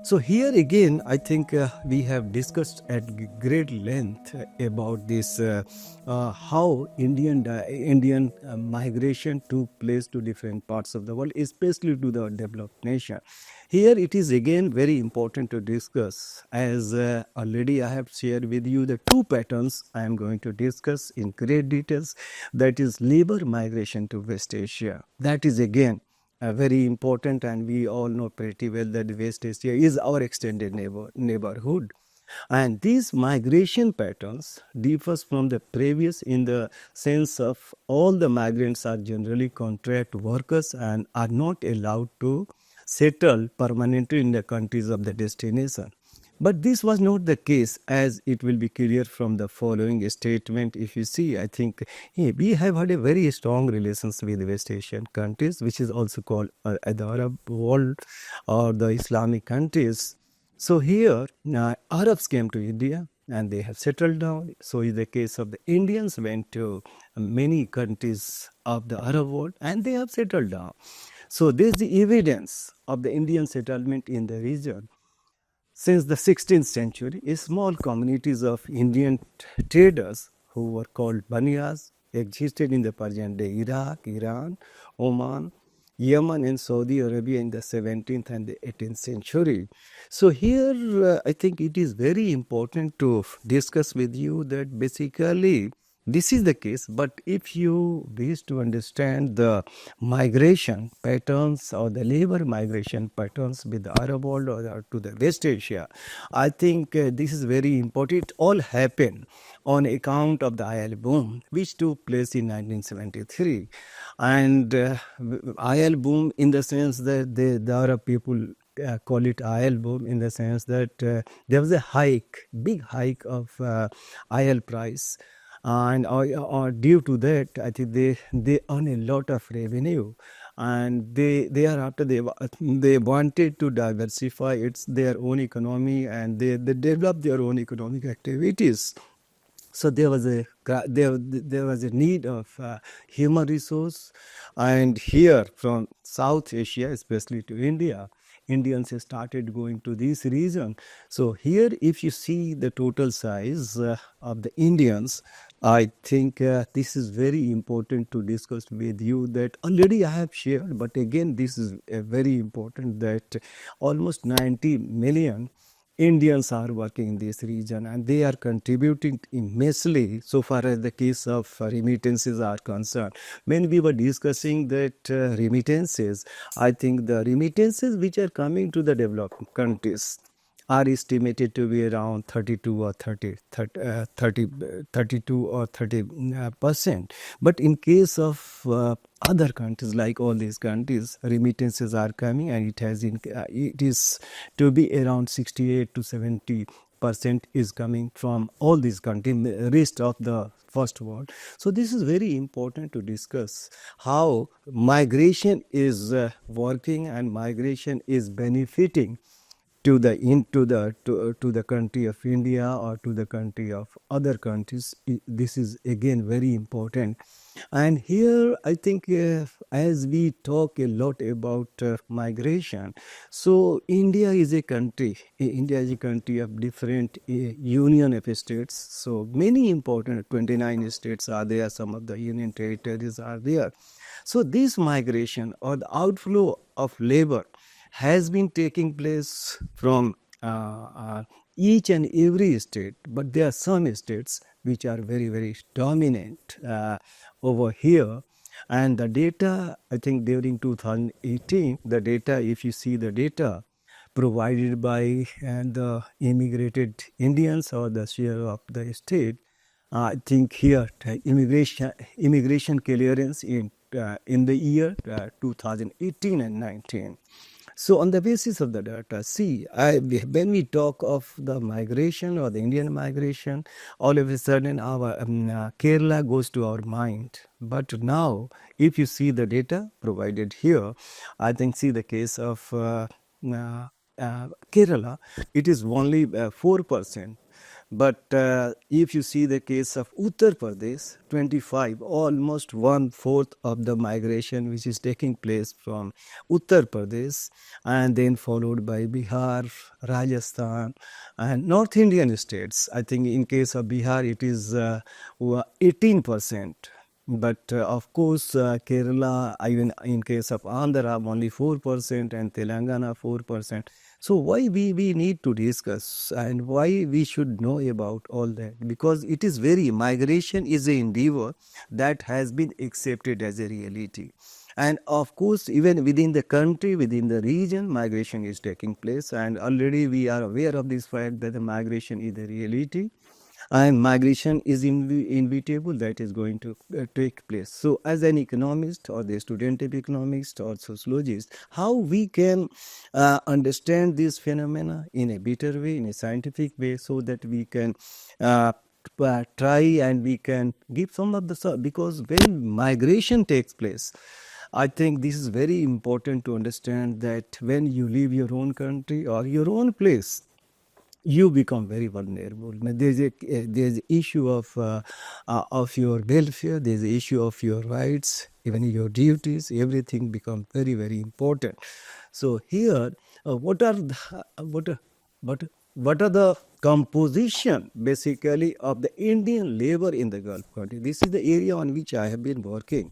So here again, I think we have discussed at great length about this how Indian migration took place to different parts of the world, especially to the developed nation. Here it is again very important to discuss, as already I have shared with you the two patterns I am going to discuss in great details. That is labor migration to West Asia. That is again very important, and we all know pretty well that West Asia is our extended neighborhood. And these migration patterns differs from the previous in the sense of all the migrants are generally contract workers and are not allowed to settle permanently in the countries of the destination. But this was not the case, as it will be clear from the following statement. If you see, I think we have had a very strong relations with West Asian countries, which is also called the Arab world or the Islamic countries. So here, Arabs came to India and they have settled down. So in the case of the Indians, went to many countries of the Arab world and they have settled down. So there is the evidence of the Indian settlement in the region. Since the 16th century, small communities of Indian traders who were called Baniyas existed in the Persian day, Iraq, Iran, Oman, Yemen, and Saudi Arabia in the 17th and the 18th century. So here I think it is very important to discuss with you that basically this is the case, but if you wish to understand the migration patterns or the labor migration patterns with the Arab world or to the West Asia, I think this is very important. It all happened on account of the IL boom, which took place in 1973. And IL boom in the sense that the Arab people call it IL boom in the sense that there was a hike, big hike of IL price, and due to that, I think they earn a lot of revenue, and they are after they wanted to diversify their own economy, and they develop their own economic activities. So there was a need of human resource, and here from South Asia, especially to India, Indians started going to this region. So here, if you see the total size of the Indians, I think this is very important to discuss with you. That already I have shared, but again, this is very important that almost 90 million Indians are working in this region, and they are contributing immensely so far as the case of remittances are concerned. When we were discussing that remittances, I think the remittances which are coming to the developed countries are estimated to be around 32 or 32 or 30%. But in case of other countries, like all these countries, remittances are coming, and it is to be around 68 to 70% is coming from all these countries, the rest of the first world. So this is very important to discuss how migration is working and migration is benefiting to the country of India or to the country of other countries. This is again very important. And here I think as we talk a lot about migration, so India is a country. India is a country of different union of states. So many important 29 states are there. Some of the union territories are there. So this migration or the outflow of labor has been taking place from each and every state, but there are some states which are very, very dominant over here. And the data, I think during 2018, the data, if you see the data provided by the immigrated Indians or the share of the state, I think here immigration clearance in the year 2018 and 19. So on the basis of the data, see, when we talk of the migration or the Indian migration, all of a sudden our Kerala goes to our mind. But now, if you see the data provided here, I think see the case of Kerala, it is only 4%. But if you see the case of Uttar Pradesh, 25, almost one fourth of the migration which is taking place from Uttar Pradesh, and then followed by Bihar, Rajasthan, and North Indian states. I think in case of Bihar, it is 18%. But of course, Kerala, even in case of Andhra, only 4%, and Telangana 4%. So why we need to discuss and why we should know about all that? Because it is very, migration is a endeavor that has been accepted as a reality. And of course, even within the country, within the region, migration is taking place. And already we are aware of this fact that the migration is a reality, and migration is inevitable, that is going to take place. So as an economist or the student of economics or sociologist, how we can understand this phenomena in a better way, in a scientific way, so that we can try and we can give some of the, because when migration takes place, I think this is very important to understand that when you leave your own country or your own place, you become very vulnerable. There's issue of your welfare. There's the issue of your rights, even your duties. Everything become very, very important. So here, what are the, what are the composition basically of the Indian labor in the Gulf country? This is the area on which I have been working.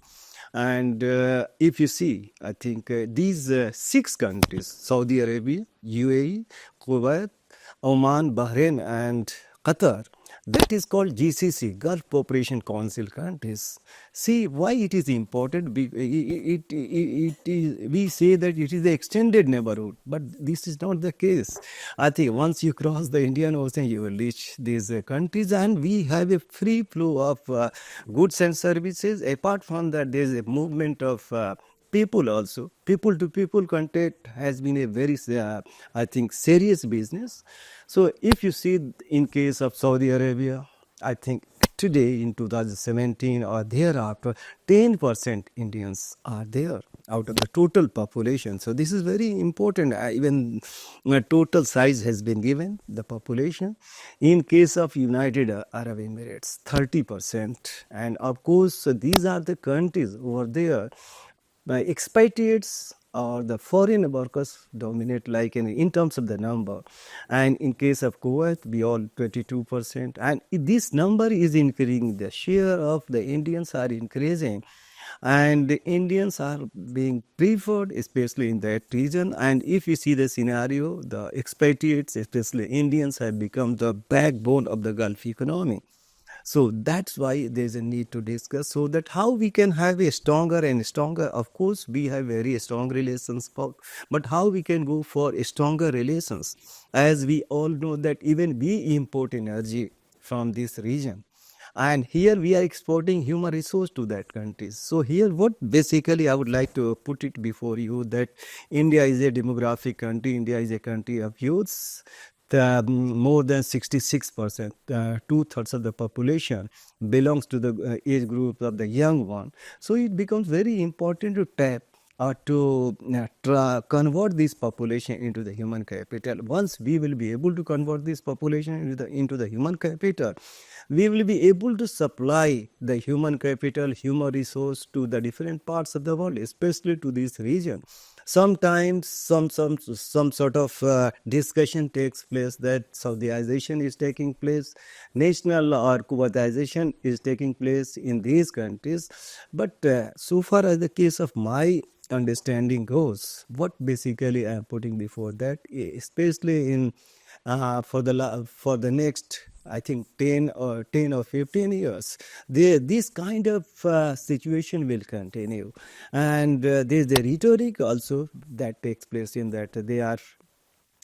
And if you see, I think these six countries, Saudi Arabia, UAE, Kuwait, Oman, Bahrain, and Qatar, that is called GCC, Gulf Cooperation Council countries. See why it is important. We say that it is the extended neighborhood, but this is not the case. I think once you cross the Indian Ocean, you will reach these countries, and we have a free flow of goods and services. Apart from that, there is a movement of people also. People to people contact has been a very I think serious business. So if you see in case of Saudi Arabia, I think today in 2017 or thereafter, 10% Indians are there out of the total population. So this is very important. Even total size has been given, the population. In case of United Arab Emirates, 30%. And of course, these are the countries over there. Expatriates or the foreign workers dominate, like in terms of the number. And in case of Kuwait, we all 22%. And this number is increasing. The share of the Indians are increasing. And the Indians are being preferred, especially in that region. And if you see the scenario, the expatriates, especially Indians, have become the backbone of the Gulf economy. So that's why there's a need to discuss, so that how we can have a stronger and stronger. Of course, we have very strong relations, but how we can go for stronger relations, as we all know that even we import energy from this region. And here we are exporting human resource to that countries. So here what basically I would like to put it before you, that India is a demographic country. India is a country of youths. More than 66%, two-thirds of the population belongs to the age group of the young one. So it becomes very important to tap or to convert this population into the human capital. Once we will be able to convert this population into the human capital, we will be able to supply the human capital, human resource to the different parts of the world, especially to this region. Sometimes some sort of discussion takes place that Saudization is taking place, national or Kuwaitization is taking place in these countries. But so far as the case of my understanding goes, what basically I am putting before that, especially in for the next, I think 10 or 15 years, this kind of situation will continue. And there's the rhetoric also that takes place in that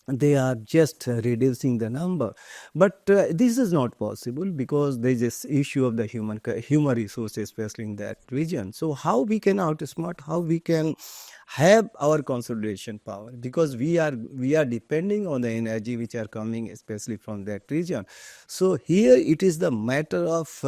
they are just reducing the number. But this is not possible, because there is this issue of the human resources, especially in that region. So how we can outsmart, how we can have our consolidation power, because we are depending on the energy which are coming especially from that region. So here it is the matter of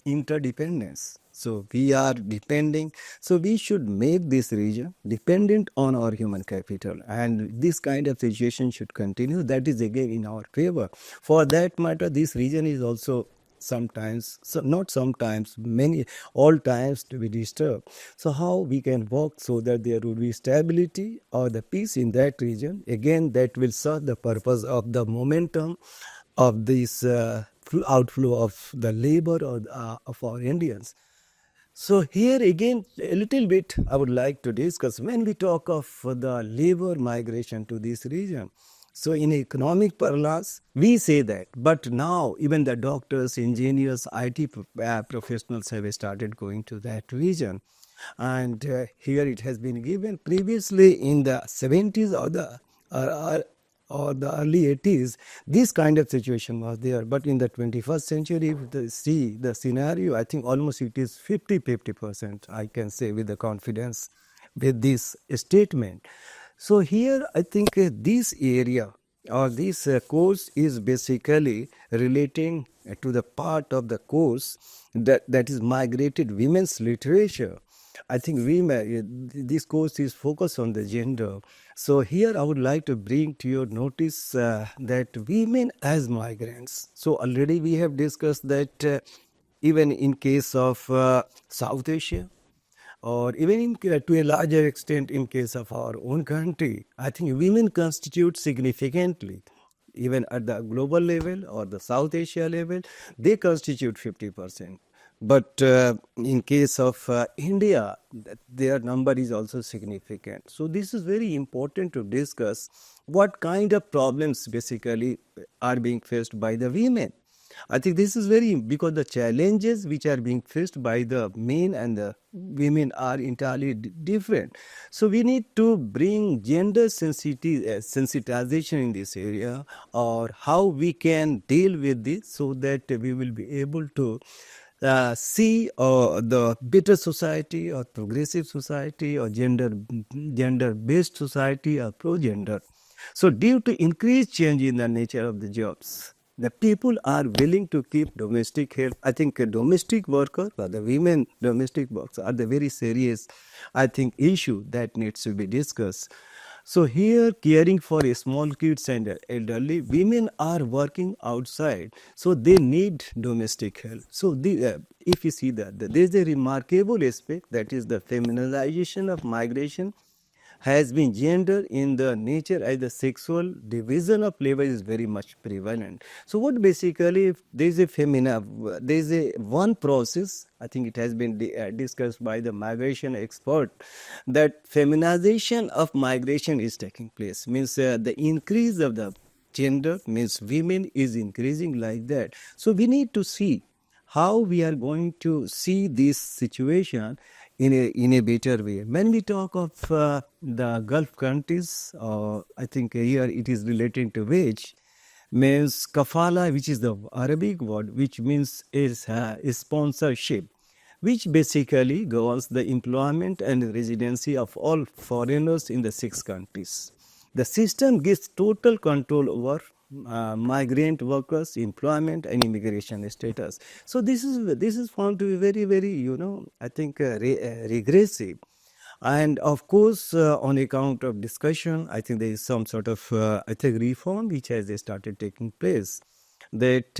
interdependence. So we are depending. So we should make this region dependent on our human capital, and this kind of situation should continue. That is again in our favor. For that matter, this region is also sometimes, so not sometimes, many, all times to be disturbed. So how we can work so that there would be stability or the peace in that region, again that will serve the purpose of the momentum of this outflow of the labor or of our Indians. So here again, a little bit I would like to discuss when we talk of the labor migration to this region. So in economic parlance, we say that, but now even the doctors, engineers, IT professionals have started going to that region. And here it has been given previously in the 70s uh, or the early 80s, this kind of situation was there. But in the 21st century, if you see the scenario, I think almost it is 50%, I can say with the confidence with this statement. So here I think this area or this course is basically relating to the part of the course that is migrated women's literature. I think this course is focused on the gender. So here I would like to bring to your notice that women as migrants. So already we have discussed that even in case of South Asia, or even to a larger extent in case of our own country, I think women constitute significantly, even at the global level or the South Asia level, they constitute 50%. But in case of India, their number is also significant. So this is very important to discuss what kind of problems basically are being faced by the women. I think this is very because the challenges which are being faced by the men and the women are entirely different. So we need to bring gender sensitization in this area, or how we can deal with this so that we will be able to see the better society or progressive society or gender based society or pro gender. So due to increased change in the nature of the jobs, the people are willing to keep domestic help. I think domestic workers or the women domestic workers are the very serious, I think, issue that needs to be discussed. So here, caring for small kids and elderly, women are working outside, so they need domestic help. So if you see that, there is a remarkable aspect, that is the feminization of migration has been gender in the nature as the sexual division of labor is very much prevalent. So what basically, if there is a there is a one process, I think it has been discussed by the migration expert, that feminization of migration is taking place, means the increase of the gender, means women is increasing like that. So we need to see how we are going to see this situation in a better way. When we talk of the Gulf countries, I think here it is relating to wage, means kafala, which is the Arabic word, which means is sponsorship, which basically governs the employment and residency of all foreigners in the 6 countries. The system gives total control over migrant workers, employment, and immigration status. So this is found to be very I think regressive. And of course, on account of discussion, I think there is some sort of I think reform which has started taking place, that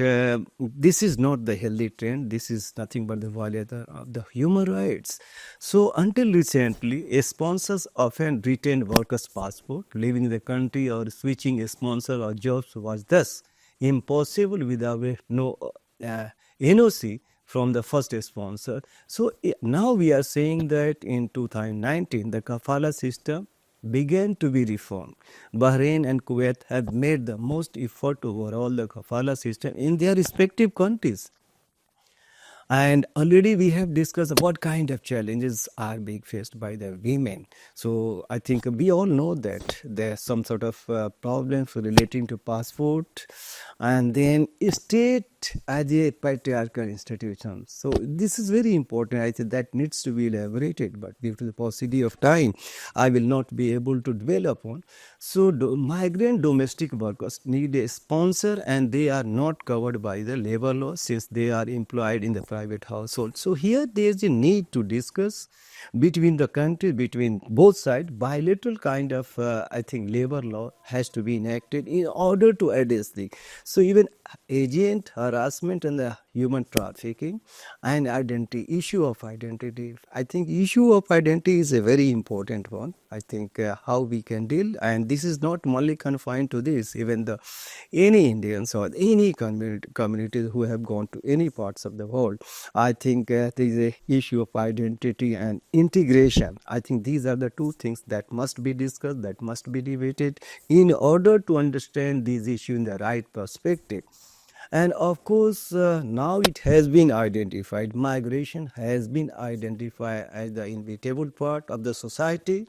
this is not the healthy trend. This is nothing but the violation of the human rights. So until recently, sponsors often retained workers' passport. Leaving the country or switching a sponsor or jobs was thus impossible without no NOC from the first sponsor. So now we are saying that in 2019, the kafala system began to be reformed. Bahrain and Kuwait have made the most effort to overhaul the kafala system in their respective countries. And already we have discussed what kind of challenges are being faced by the women. So I think we all know that there are some sort of problems relating to passport, and then state as a patriarchal institution. So this is very important. I think that needs to be elaborated, but due to the paucity of time, I will not be able to dwell upon. So migrant domestic workers need a sponsor, and they are not covered by the labor law since they are employed in the private household. So here there is a need to discuss between the countries, between both sides, bilateral kind of, I think, labor law has to be enacted in order to address the. So even agent harassment and the human trafficking and identity, issue of identity. I think issue of identity is a very important one. I think how we can deal, and this is not only confined to this, even the any Indians or any communities who have gone to any parts of the world, I think there is a issue of identity and integration. I think these are the two things that must be discussed, that must be debated in order to understand these issues in the right perspective. And of course, now it has been identified, migration has been identified as the inevitable part of the society.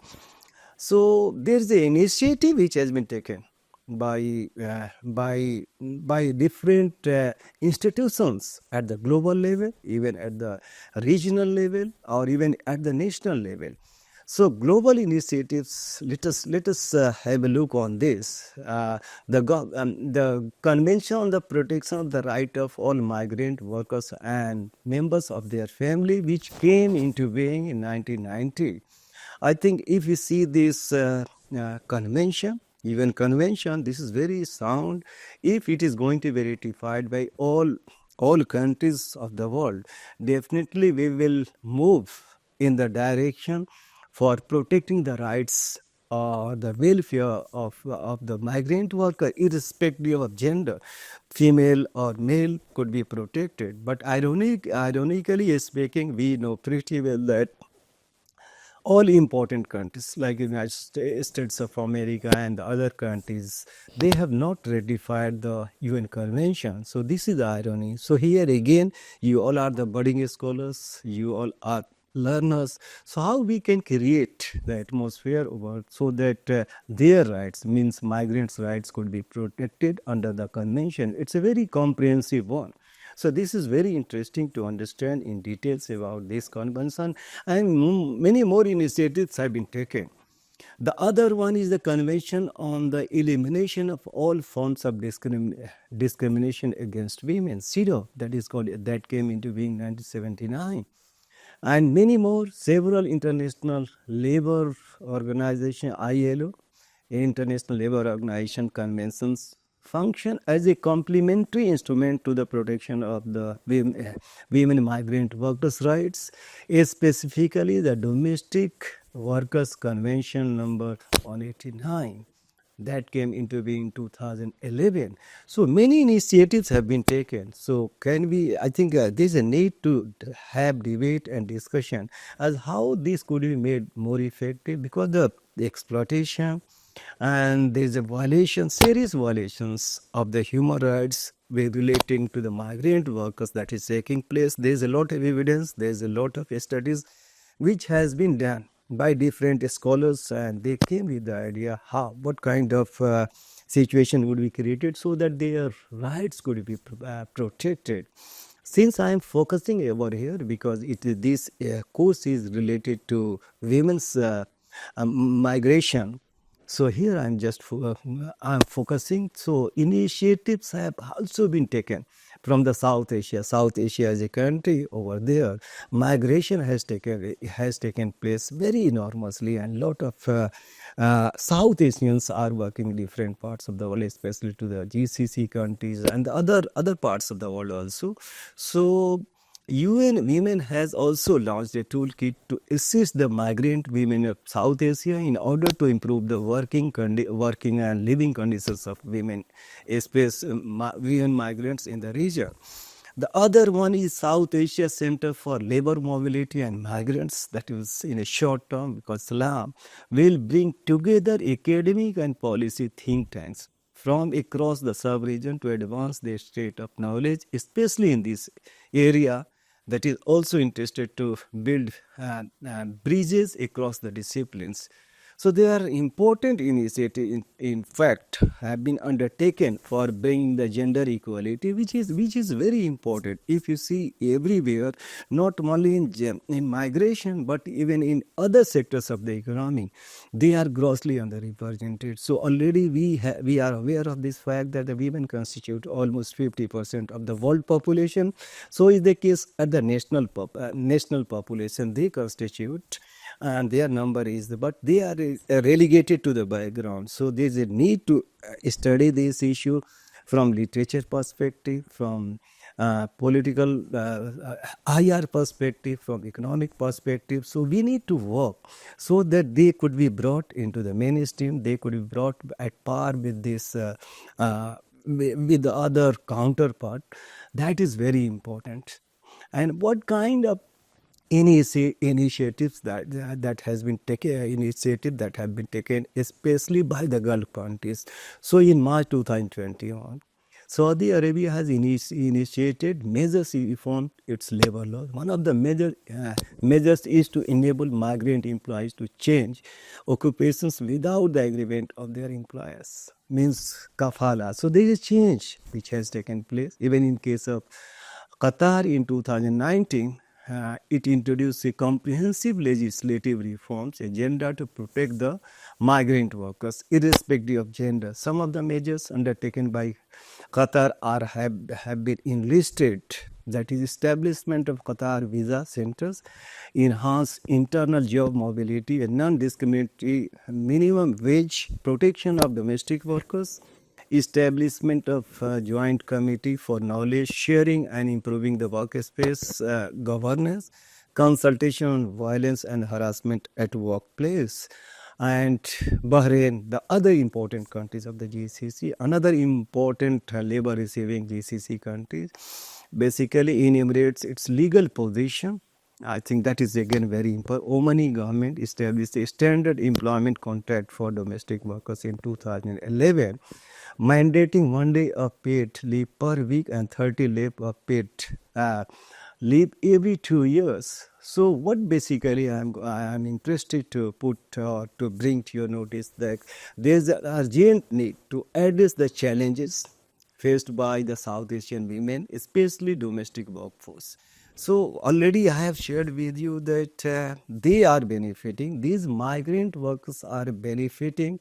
So there is an initiative which has been taken by different institutions at the global level, even at the regional level, or even at the national level. So global initiatives, let us have a look on this. The Convention on the Protection of the Right of All Migrant Workers and Members of Their Family, which came into being in 1990. I think if you see this convention, even convention, this is very sound. If it is going to be ratified by all countries of the world, definitely we will move in the direction for protecting the rights or the welfare of the migrant worker, irrespective of gender, female or male could be protected. But ironically speaking, we know pretty well that all important countries like United States of America and the other countries, they have not ratified the UN Convention. So this is the irony. So here again, you all are the budding scholars, you all are learners. So how we can create the atmosphere over so that their rights, means migrants' rights, could be protected under the convention. It's a very comprehensive one. So this is very interesting to understand in details about this convention, and many more initiatives have been taken. The other one is the Convention on the Elimination of All Forms of Discrimination Against Women, CEDAW, that came into being 1979. And many more, several international labor organization, ILO, International Labour Organization conventions function as a complementary instrument to the protection of the women migrant workers' rights, specifically the Domestic Workers Convention number 189 that came into being in 2011. So many initiatives have been taken. So I think there's a need to have debate and discussion as how this could be made more effective, because the exploitation and there's a serious violations of the human rights relating to the migrant workers that is taking place. There's a lot of evidence, there's a lot of studies which has been done by different scholars, and they came with the idea what kind of situation would be created so that their rights could be protected. Since I am focusing over here because this course is related to women's migration, so here I'm focusing. So initiatives have also been taken from the South Asia. South Asia as a country over there, migration has taken place very enormously, and lot of South Asians are working in different parts of the world, especially to the GCC countries and the other parts of the world also. So UN Women has also launched a toolkit to assist the migrant women of South Asia in order to improve the working and living conditions of women, especially women migrants in the region. The other one is South Asia Center for Labor Mobility and Migrants, that is in a short term, because SLAM will bring together academic and policy think tanks from across the sub-region to advance their state of knowledge, especially in this area that is also interested to build bridges across the disciplines. So there are important initiatives, in fact, have been undertaken for bringing the gender equality, which is very important. If you see everywhere, not only in migration, but even in other sectors of the economy, they are grossly underrepresented. So already we are aware of this fact that the women constitute almost 50% of the world population. So is the case at the national population. They constitute, and their number is, but they are relegated to the background. So there is a need to study this issue from literature perspective, from political IR perspective, from economic perspective. So we need to work so that they could be brought into the mainstream. They could be brought at par with this with the other counterpart. That is very important. And what kind of initiatives that has been taken, initiative that have been taken especially by the Gulf countries. So in March 2021, Saudi Arabia has initiated measures to reform its labor laws. One of the major measures is to enable migrant employees to change occupations without the agreement of their employers, means kafala. So there is a change which has taken place. Even in case of Qatar in 2019, it introduced a comprehensive legislative reforms agenda to protect the migrant workers, irrespective of gender. Some of the measures undertaken by Qatar have been enlisted. That is, establishment of Qatar visa centers, enhanced internal job mobility, and non-discriminatory minimum wage, protection of domestic workers, establishment of joint committee for knowledge sharing and improving the workspace governance, consultation on violence and harassment at workplace. And Bahrain, the other important countries of the GCC, another important labor receiving GCC countries, basically enumerates its legal position. I think that is again very important. Omani government established a standard employment contract for domestic workers in 2011, mandating 1 day of paid leave per week and 30 leave of paid leave every 2 years. So what basically I am interested to put to bring to your notice that there is an urgent need to address the challenges faced by the South Asian women, especially domestic workforce. So already I have shared with you that they are benefiting. These migrant workers are benefiting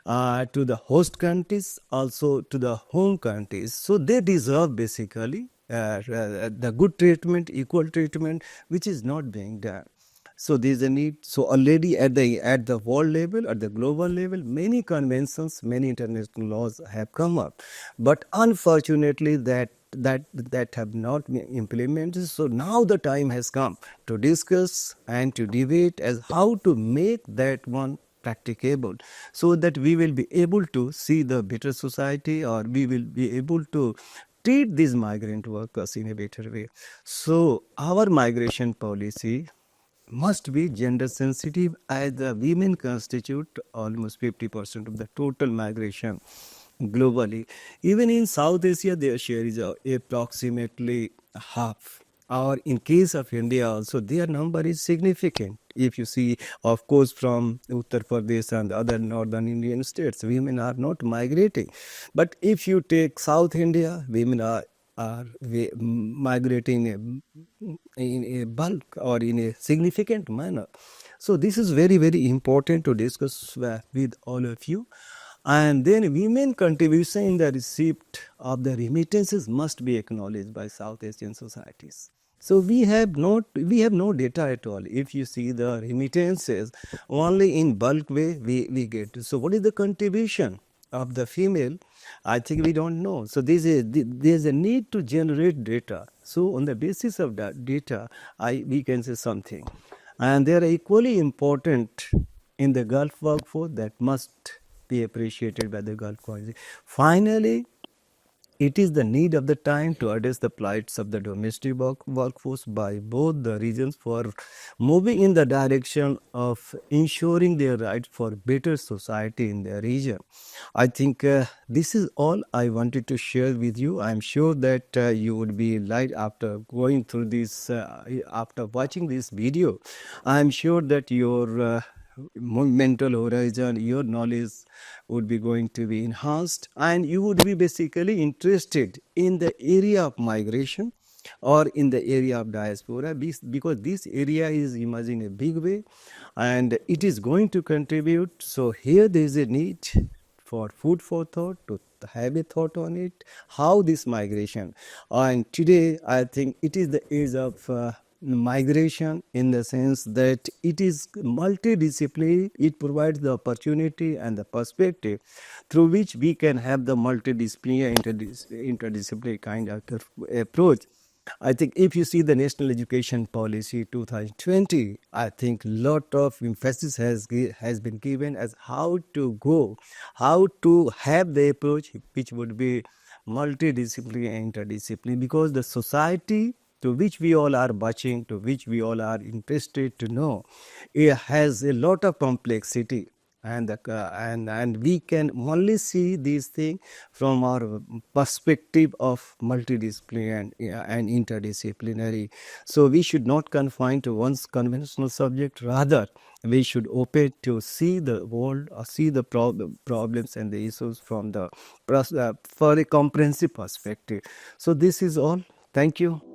to the host countries, also to the home countries. So they deserve basically the good treatment, equal treatment, which is not being done. So there is a need. So already at the world level, at the global level, many conventions, many international laws have come up, but unfortunately that have not been implemented. So now the time has come to discuss and to debate as how to make that one practicable, so that we will be able to see the better society, or we will be able to treat these migrant workers in a better way. So our migration policy must be gender sensitive, as the women constitute almost 50% of the total migration globally. Even in South Asia, their share is approximately half. Or in case of India also, their number is significant. If you see, of course, from Uttar Pradesh and other northern Indian states, women are not migrating. But if you take South India, women are migrating in a bulk or in a significant manner. So this is very, very important to discuss with all of you. And then women contribution in the receipt of the remittances must be acknowledged by South Asian societies. So we have no data at all. If you see the remittances, only in bulk way we get. So what is the contribution of the female? I think we don't know. So there's a need to generate data. So on the basis of that data, we can say something. And they are equally important in the Gulf workforce that must be appreciated by the Gulf countries. Finally, it is the need of the time to address the plights of the domestic workforce by both the regions for moving in the direction of ensuring their right for better society in their region. I think this is all I wanted to share with you. I am sure that you would be light after going through this, after watching this video. I am sure that your mental horizon, your knowledge would be going to be enhanced, and you would be basically interested in the area of migration or in the area of diaspora, because this area is emerging in a big way and it is going to contribute. So here there is a need for food for thought, to have a thought on it, how this migration. And today I think it is the age of migration, in the sense that it is multidisciplinary. It provides the opportunity and the perspective through which we can have the multidisciplinary, interdisciplinary kind of approach. I think if you see the National Education Policy 2020, I think lot of emphasis has been given as how to go, how to have the approach which would be multidisciplinary and interdisciplinary, because the society to which we all are watching, to which we all are interested to know, it has a lot of complexity, and and we can only see these things from our perspective of multidisciplinary and interdisciplinary. So we should not confine to one conventional subject, rather we should open to see the world or see the problems and the issues from the for a comprehensive perspective. So this is all. Thank you.